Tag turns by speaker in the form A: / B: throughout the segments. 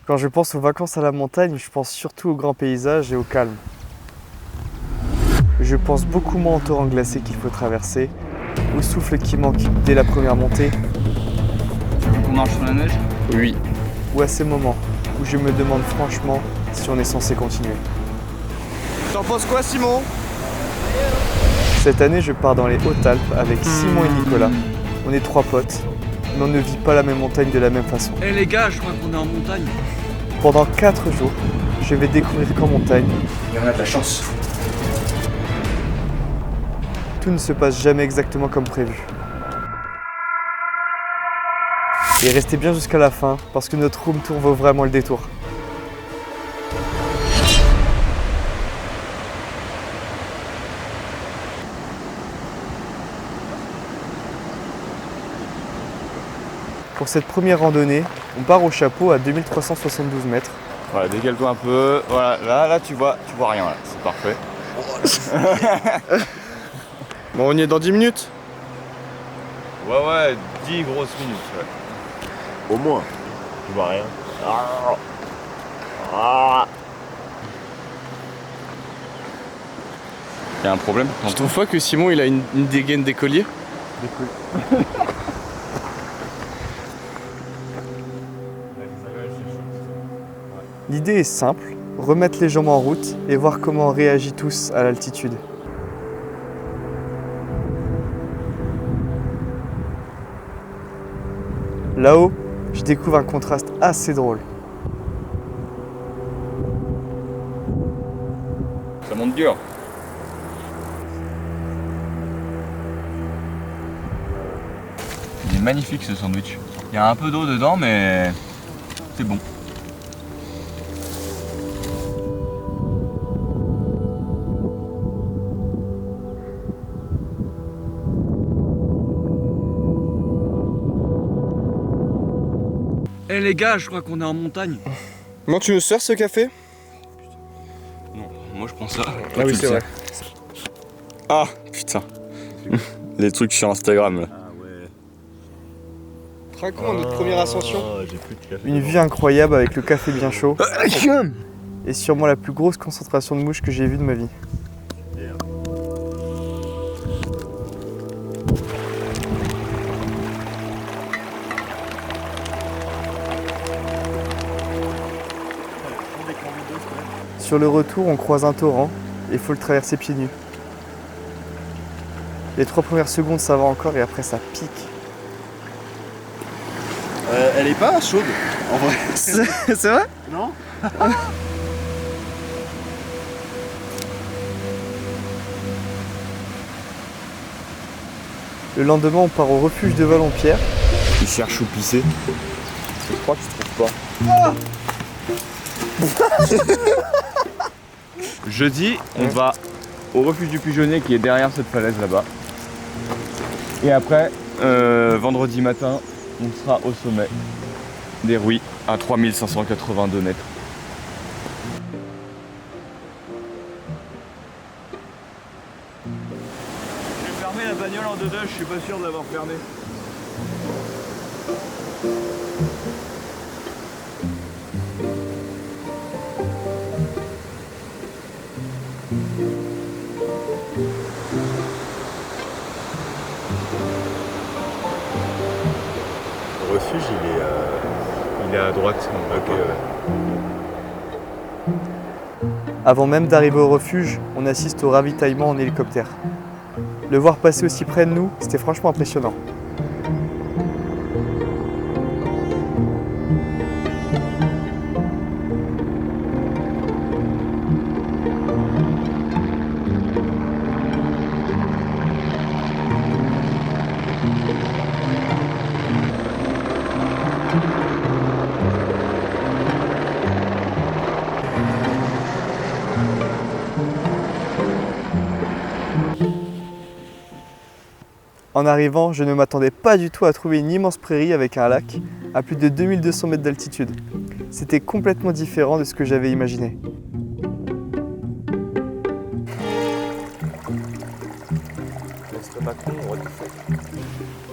A: Quand je pense aux vacances à la montagne, je pense surtout aux grands paysages et au calme. Je pense beaucoup moins au torrent glacé qu'il faut traverser, au souffle qui manque dès la première montée.
B: On marche sur la neige?
A: Oui. Ou à ces moments où je me demande franchement si on est censé continuer.
C: T'en penses quoi, Simon?
A: Cette année, je pars dans les Hautes-Alpes avec Simon et Nicolas. On est 3 potes, mais on ne vit pas la même montagne de la même façon.
B: Eh les gars, je crois qu'on est en montagne.
A: Pendant 4 jours, je vais découvrir qu'en montagne,
C: Et on a de la chance.
A: tout ne se passe jamais exactement comme prévu. Et restez bien jusqu'à la fin, parce que notre room tour vaut vraiment le détour. Pour cette première randonnée, on part au chapeau à 2372 mètres.
C: Voilà, décale-toi un peu. Voilà, là tu vois rien, là. C'est parfait. Bon, on y est dans 10 minutes? Ouais, 10 grosses minutes, ouais.
D: Au moins.
C: Je vois rien. Y'a un problème?
D: Je trouve pas que Simon il a une dégaine d'écolier.
A: L'idée est simple, remettre les jambes en route et voir comment on réagit tous à l'altitude. Là-haut, je découvre un contraste assez drôle.
C: Ça monte dur. Il est magnifique ce sandwich. Il y a un peu d'eau dedans, mais c'est bon.
B: Eh les gars, je crois qu'on est en montagne.
D: Comment tu me sers ce café?
C: Non, moi je prends ça.
D: Ah oui, c'est vrai. Ah putain. Les trucs sur Instagram là.
A: Raconte notre première ascension.
D: J'ai plus de café.
A: Une vue incroyable avec le café bien chaud. Et sûrement la plus grosse concentration de mouches que j'ai vue de ma vie. Sur le retour, on croise un torrent et il faut le traverser pieds nus. Les 3 premières secondes, ça va encore et après, ça pique.
D: Elle est pas chaude en vrai.
A: C'est vrai?
D: Non?
A: Le lendemain, on part au refuge de Valompierre.
D: Il cherche où pisser. Je crois que tu trouves pas.
C: Jeudi, on va au refuge du Pigeonnet qui est derrière cette falaise là-bas. Et après, vendredi matin, on sera au sommet des Rouys à 3582 mètres. J'ai fermé la bagnole en deux, je suis pas sûr de l'avoir fermée.
D: Le refuge
C: Il est à droite.
D: Ok,
A: Avant même d'arriver au refuge, on assiste au ravitaillement en hélicoptère. Le voir passer aussi près de nous, c'était franchement impressionnant. En arrivant, je ne m'attendais pas du tout à trouver une immense prairie avec un lac à plus de 2200 mètres d'altitude. C'était complètement différent de ce que j'avais imaginé.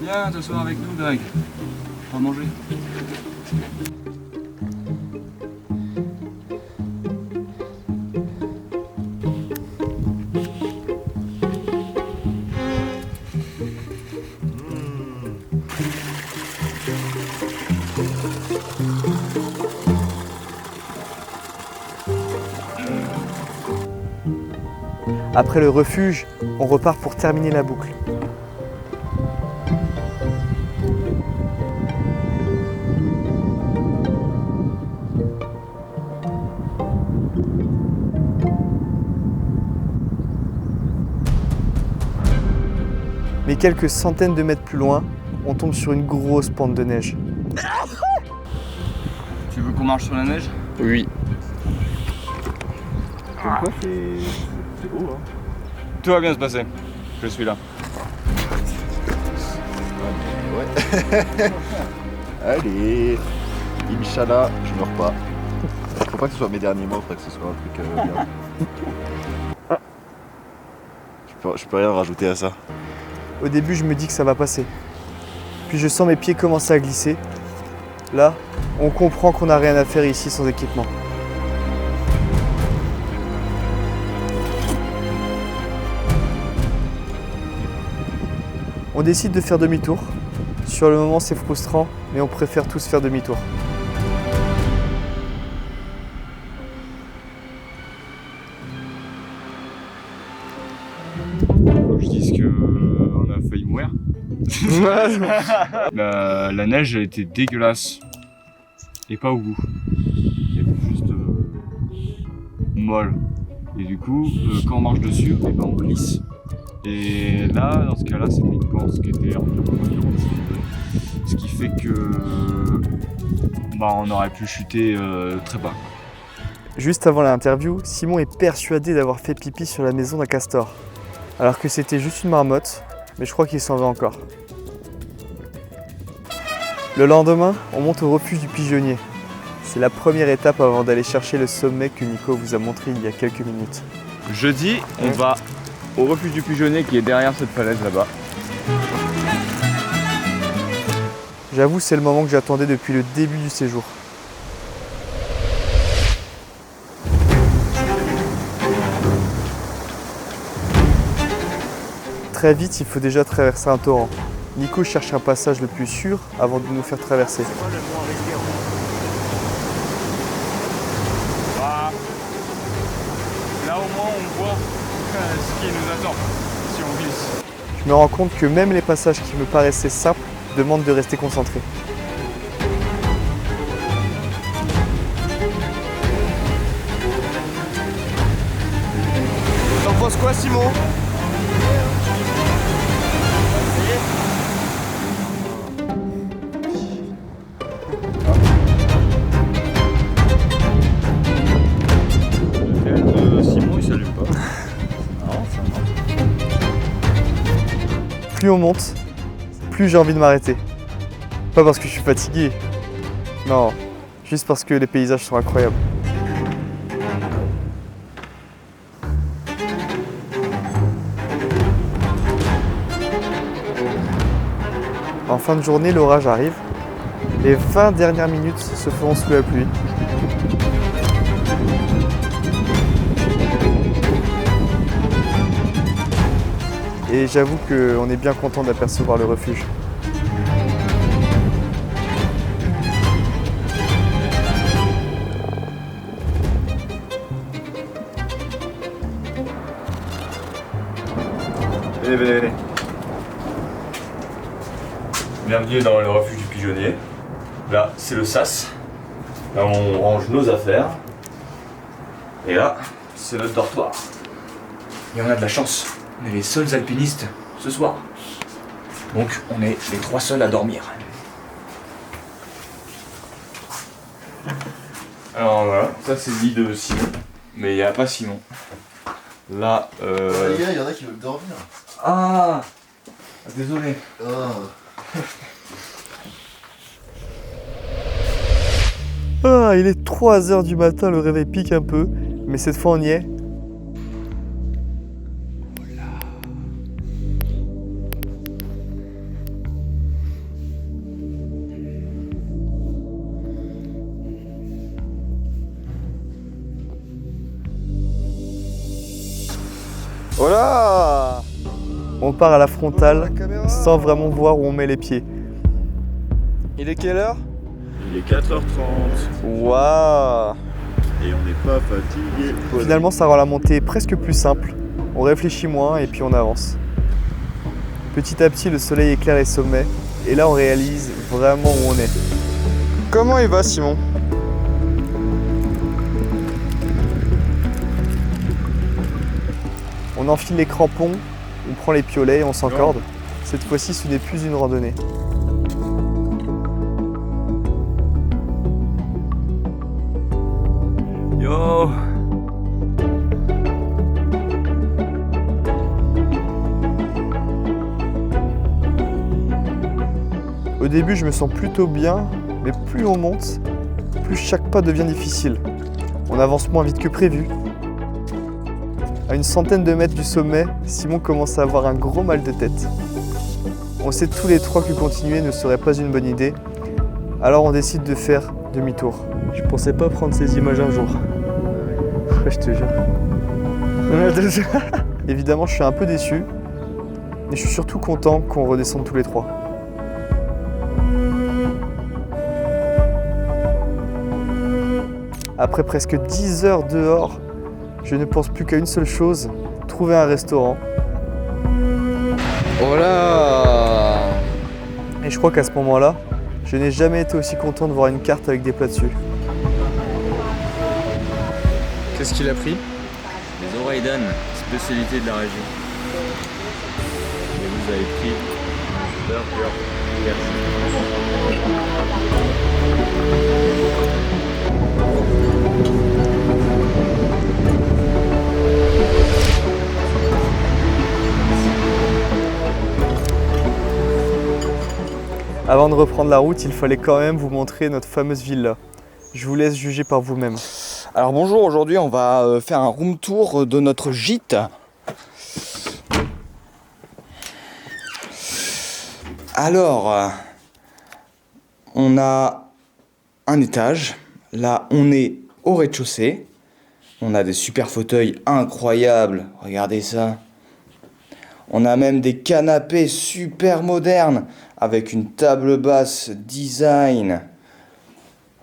B: Viens t'asseoir avec nous, Greg. On va manger.
A: Après le refuge, on repart pour terminer la boucle. Mais quelques centaines de mètres plus loin, on tombe sur une grosse pente de neige.
C: Tu veux qu'on marche sur la neige?
D: Oui.
A: C'est haut, hein.
C: Tout va bien se passer. Je suis là.
E: Ouais. Allez, Inch'Allah, je meurs pas. Faut pas que ce soit mes derniers mots, faudrait que ce soit un truc bien. Je peux rien rajouter à ça.
A: Au début, je me dis que ça va passer. Puis je sens mes pieds commencer à glisser. Là, on comprend qu'on n'a rien à faire ici sans équipement. On décide de faire demi-tour. Sur le moment, c'est frustrant, mais on préfère tous faire demi-tour.
C: Faut que je dise qu'on a failli mourir. La neige a été dégueulasse. Et pas au goût. Elle était juste molle. Et du coup, quand on marche dessus, eh ben on glisse. Et là, dans ce cas-là, c'était une pente qui était un peu moyenne. Ce qui fait que on aurait pu chuter très bas.
A: Juste avant l'interview, Simon est persuadé d'avoir fait pipi sur la maison d'un castor. Alors que c'était juste une marmotte, mais je crois qu'il s'en va encore. Le lendemain, on monte au refuge du pigeonnier. C'est la première étape avant d'aller chercher le sommet que Nico vous a montré il y a quelques minutes.
C: Jeudi, on va au refuge du pigeonnier qui est derrière cette falaise là-bas.
A: J'avoue, c'est le moment que j'attendais depuis le début du séjour. Très vite, il faut déjà traverser un torrent. Nico cherche un passage le plus sûr avant de nous faire traverser.
C: Bah, là au moins on voit ce qui nous attend si on glisse.
A: Je me rends compte que même les passages qui me paraissaient simples demandent de rester concentré.
E: T'en penses quoi, Simon?
C: Simon il s'allume pas.
A: Plus on monte, plus j'ai envie de m'arrêter. Pas parce que je suis fatigué. Non, juste parce que les paysages sont incroyables. En fin de journée, l'orage arrive. Les 20 dernières minutes se feront sous la pluie. Et j'avoue qu'on est bien content d'apercevoir le refuge.
C: Venez. Bienvenue dans le refuge du pigeonnier. Là, c'est le sas. Là, on range nos affaires. Et là, c'est notre dortoir. Et on a de la chance. On est les seuls alpinistes ce soir. Donc, on est les 3 seuls à dormir. Alors voilà, ça c'est le lit de Simon. Mais il n'y a pas Simon. Là,
E: Les gars, il y en a qui veulent dormir.
C: Ah, désolé.
A: Ah, il est 3 h du matin, le réveil pique un peu, mais cette fois on y est.
E: Voilà.
A: On part à la frontale sans vraiment voir où on met les pieds.
E: Il est quelle heure?
D: Il est 4h30
E: Waouh.
D: et on n'est pas fatigué.
A: Finalement, ça rend la montée presque plus simple. On réfléchit moins et puis on avance. Petit à petit, le soleil éclaire les sommets et là on réalise vraiment où on est. Comment il va, Simon? On enfile les crampons, on prend les piolets et on s'encorde. Cette fois-ci, ce n'est plus une randonnée.
C: Yo!
A: Au début, je me sens plutôt bien, mais plus on monte, plus chaque pas devient difficile. On avance moins vite que prévu. À une centaine de mètres du sommet, Simon commence à avoir un gros mal de tête. On sait tous les trois que continuer ne serait pas une bonne idée, alors on décide de faire demi-tour. Je pensais pas prendre ces images un jour. Ouais, je te jure. Évidemment, je suis un peu déçu, mais je suis surtout content qu'on redescende tous les trois. Après presque 10 heures dehors, je ne pense plus qu'à une seule chose, trouver un restaurant.
B: Voilà.
A: Et je crois qu'à ce moment-là, je n'ai jamais été aussi content de voir une carte avec des plats dessus.
B: Qu'est-ce qu'il a pris?
C: Les oreilles d'âne, spécialité de la région. Et vous avez pris burger.
A: Avant de reprendre la route, il fallait quand même vous montrer notre fameuse villa. Je vous laisse juger par vous-même.
D: Alors bonjour, aujourd'hui on va faire un room tour de notre gîte. Alors, on a un étage. Là, on est au rez-de-chaussée. On a des super fauteuils incroyables. Regardez ça. On a même des canapés super modernes avec une table basse design.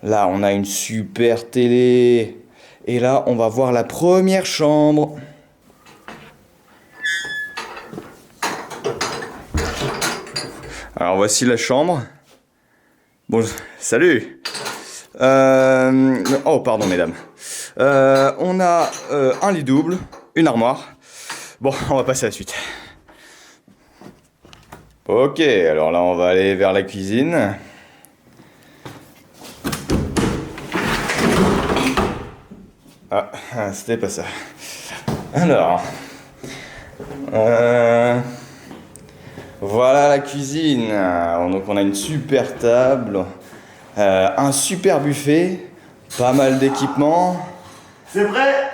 D: Là, on a une super télé. Et là, on va voir la première chambre. Alors, voici la chambre. Bon, salut. Oh, pardon, mesdames. On a un lit double, une armoire. Bon, on va passer à la suite. Ok, alors là, on va aller vers la cuisine. Ah, c'était pas ça. Alors, voilà la cuisine. Donc on a une super table, un super buffet, pas mal d'équipements.
E: C'est vrai.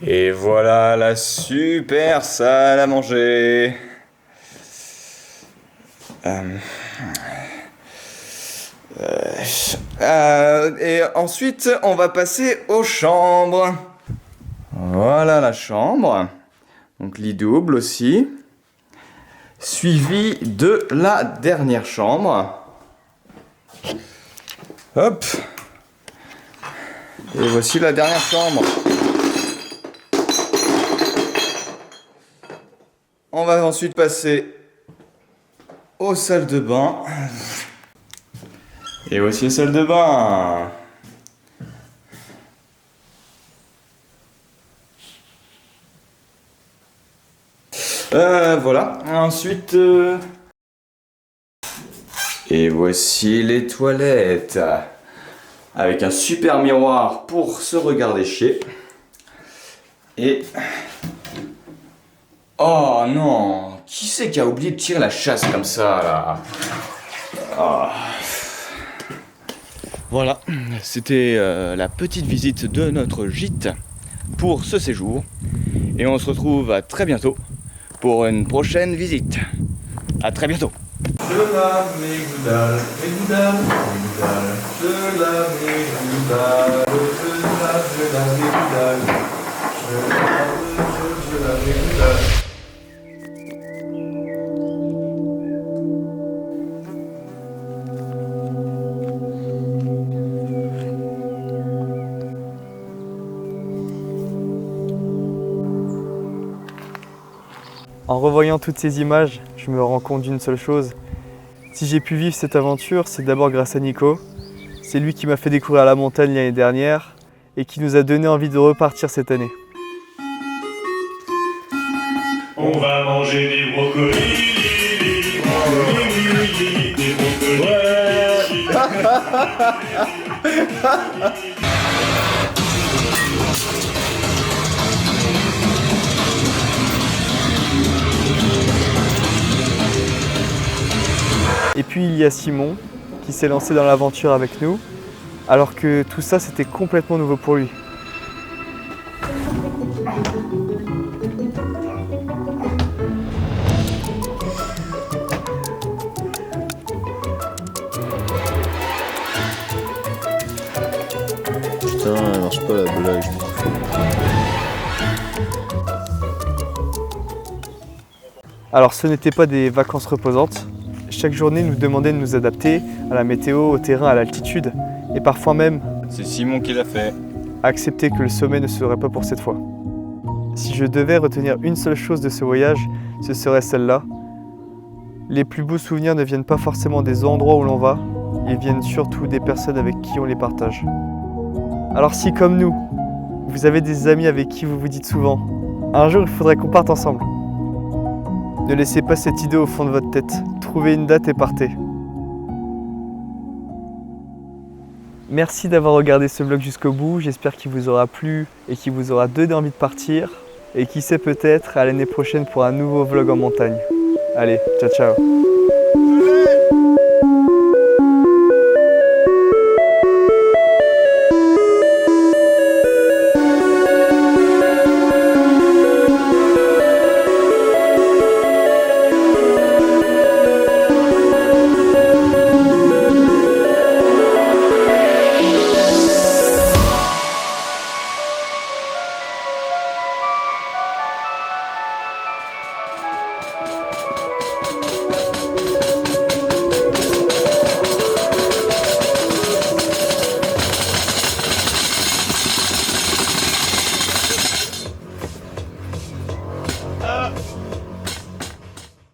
C: Et voilà la super salle à manger.
D: Et ensuite, on va passer aux chambres. Voilà la chambre. Donc lit double aussi. Suivi de la dernière chambre. Hop. Et voici la dernière chambre. On va ensuite passer aux salles de bain. Et voici les salles de bain. Voilà. Ensuite... Et voici les toilettes. Avec un super miroir pour se regarder chier. Et... Oh non! Qui c'est qui a oublié de tirer la chasse comme ça là? Oh. Voilà, c'était la petite visite de notre gîte pour ce séjour. Et on se retrouve à très bientôt pour une prochaine visite. À très bientôt.
E: Je lave mes goudales, mes goudales, mes goudales. Je lave mes goudales, je lave mes goudales. Je lave mes goudales.
A: En revoyant toutes ces images, je me rends compte d'une seule chose. Si j'ai pu vivre cette aventure, c'est d'abord grâce à Nico. C'est lui qui m'a fait découvrir la montagne l'année dernière et qui nous a donné envie de repartir cette année.
F: On va manger des brocolis, des brocolis.
A: Et puis il y a Simon qui s'est lancé dans l'aventure avec nous, alors que tout ça c'était complètement nouveau pour lui.
E: Putain, elle marche pas la blague.
A: Alors ce n'était pas des vacances reposantes. Chaque journée nous demandait de nous adapter à la météo, au terrain, à l'altitude et parfois même
C: C'est Simon qui l'a fait.
A: accepter que le sommet ne serait pas pour cette fois. Si je devais retenir une seule chose de ce voyage, ce serait celle-là. Les plus beaux souvenirs ne viennent pas forcément des endroits où l'on va, ils viennent surtout des personnes avec qui on les partage. Alors si comme nous, vous avez des amis avec qui vous vous dites souvent « Un jour il faudrait qu'on parte ensemble », ne laissez pas cette idée au fond de votre tête. Trouvez une date et partez. Merci d'avoir regardé ce vlog jusqu'au bout. J'espère qu'il vous aura plu et qu'il vous aura donné envie de partir. Et qui sait, peut-être à l'année prochaine pour un nouveau vlog en montagne. Allez, ciao ciao.